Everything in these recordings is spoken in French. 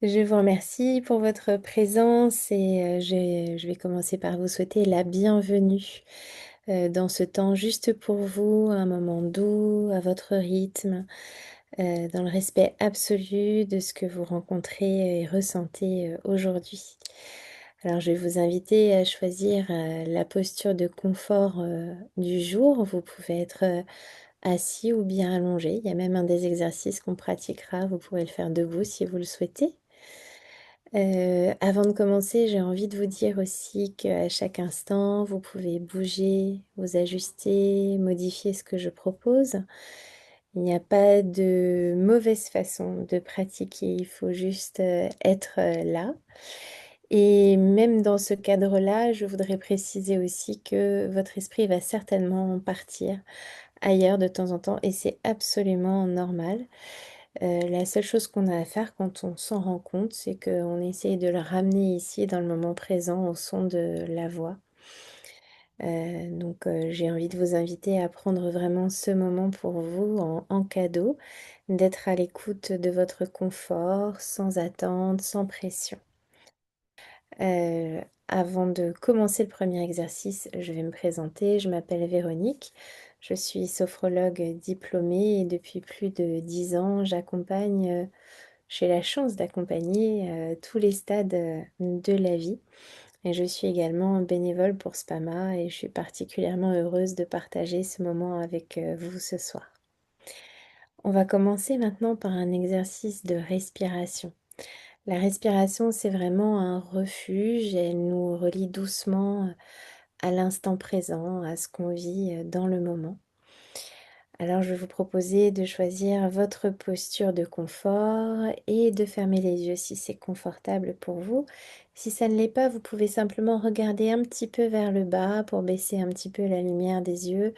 Je vous remercie pour votre présence et je vais commencer par vous souhaiter la bienvenue, dans ce temps juste pour vous, un moment doux, à votre rythme, dans le respect absolu de ce que vous rencontrez et ressentez, aujourd'hui. Alors je vais vous inviter à choisir, la posture de confort, du jour. Vous pouvez être, assis ou bien allongé. Il y a même un des exercices qu'on pratiquera, vous pourrez le faire debout si vous le souhaitez. Avant de commencer, j'ai envie de vous dire aussi qu'à chaque instant, vous pouvez bouger, vous ajuster, modifier ce que je propose. Il n'y a pas de mauvaise façon de pratiquer, il faut juste, être, là. Et même dans ce cadre-là, je voudrais préciser aussi que votre esprit va certainement partir ailleurs de temps en temps et c'est absolument normal. La seule chose qu'on a à faire quand on s'en rend compte, c'est qu'on essaye de le ramener ici dans le moment présent au son de la voix. J'ai envie de vous inviter à prendre vraiment ce moment pour vous en cadeau, d'être à l'écoute de votre confort, sans attente, sans pression. Avant de commencer le premier exercice, je vais me présenter. Je m'appelle Véronique, je suis sophrologue diplômée et depuis plus de 10 ans, j'ai la chance d'accompagner, tous les stades, de la vie et je suis également bénévole pour Spama et je suis particulièrement heureuse de partager ce moment avec, vous ce soir. On va commencer maintenant par un exercice de respiration. La respiration, c'est vraiment un refuge, elle nous relie doucement, à l'instant présent, à ce qu'on vit, dans le moment. Alors je vais vous proposer de choisir votre posture de confort et de fermer les yeux si c'est confortable pour vous. Si ça ne l'est pas, vous pouvez simplement regarder un petit peu vers le bas pour baisser un petit peu la lumière des yeux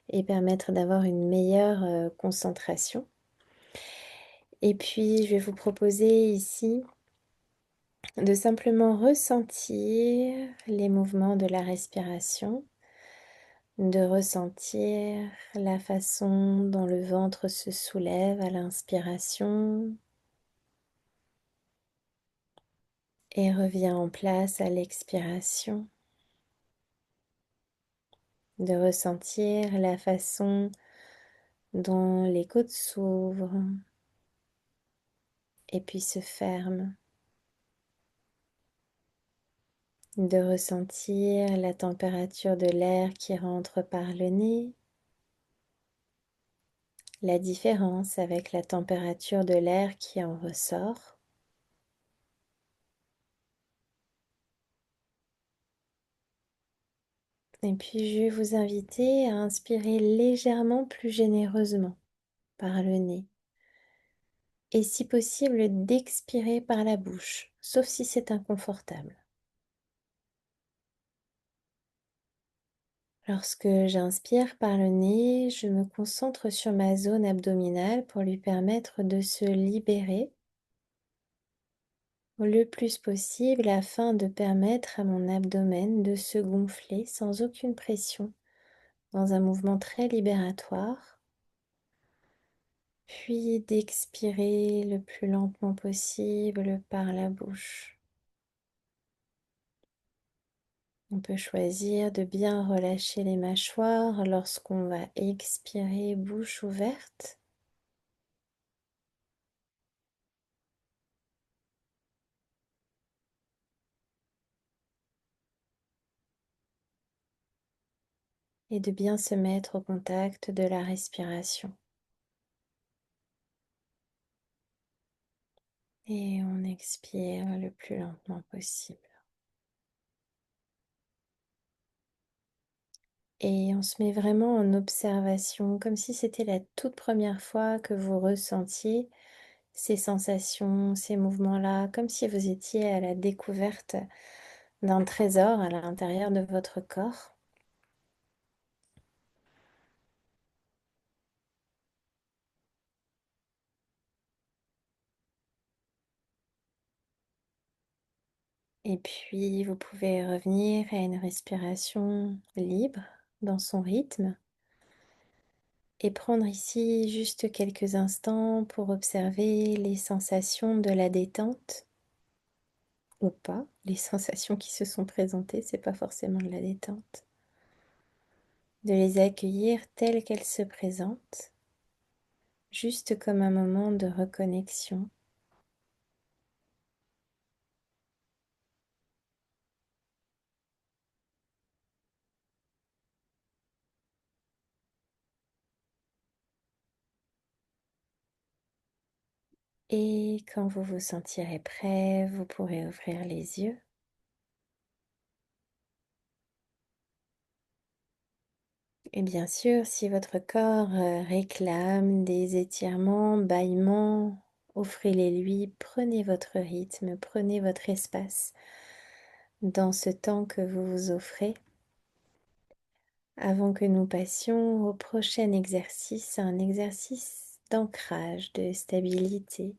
et permettre d'avoir une meilleure concentration. Et puis je vais vous proposer ici de simplement ressentir les mouvements de la respiration, de ressentir la façon dont le ventre se soulève à l'inspiration et revient en place à l'expiration, de ressentir la façon dont les côtes s'ouvrent et puis se ferment, de ressentir la température de l'air qui rentre par le nez, la différence avec la température de l'air qui en ressort. Et puis je vais vous inviter à inspirer légèrement plus généreusement par le nez et si possible d'expirer par la bouche, sauf si c'est inconfortable. Lorsque j'inspire par le nez, je me concentre sur ma zone abdominale pour lui permettre de se libérer le plus possible afin de permettre à mon abdomen de se gonfler sans aucune pression dans un mouvement très libératoire. Puis d'expirer le plus lentement possible par la bouche. On peut choisir de bien relâcher les mâchoires lorsqu'on va expirer bouche ouverte. Et de bien se mettre au contact de la respiration. Et on expire le plus lentement possible. Et on se met vraiment en observation, comme si c'était la toute première fois que vous ressentiez ces sensations, ces mouvements-là, comme si vous étiez à la découverte d'un trésor à l'intérieur de votre corps. Et puis, vous pouvez revenir à une respiration libre dans son rythme et prendre ici juste quelques instants pour observer les sensations de la détente ou pas, les sensations qui se sont présentées, c'est pas forcément de la détente. De les accueillir telles qu'elles se présentent, juste comme un moment de reconnexion. Et quand vous vous sentirez prêt, vous pourrez ouvrir les yeux. Et bien sûr, si votre corps réclame des étirements, bâillements, offrez-les-lui, prenez votre rythme, prenez votre espace dans ce temps que vous vous offrez avant que nous passions au prochain exercice, un exercice d'ancrage, de stabilité.